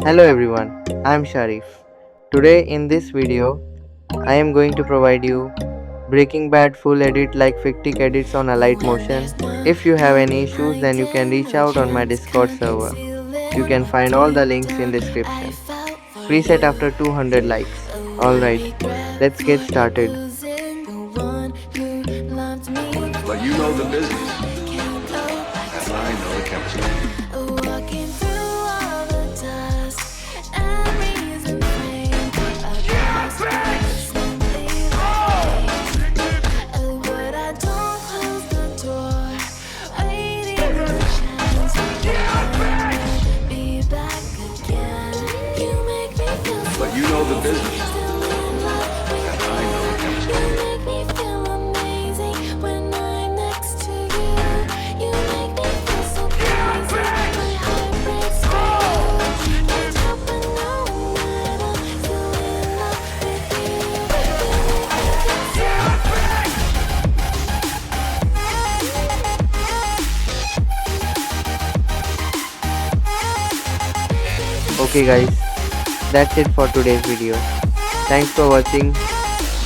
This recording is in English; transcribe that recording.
Hello everyone, I am Sharif. Today in this video, I am going to provide you Breaking Bad full edit like Fictic edits on Alight Motion. If you have any issues, then you can reach out on my Discord server. You can find all the links in description. Preset after 200 likes. Alright, let's get started. But you know the business, and I know the chemistry. But you know the business, and I know the chemistry. Okay guys, that's it for today's video. Thanks for watching.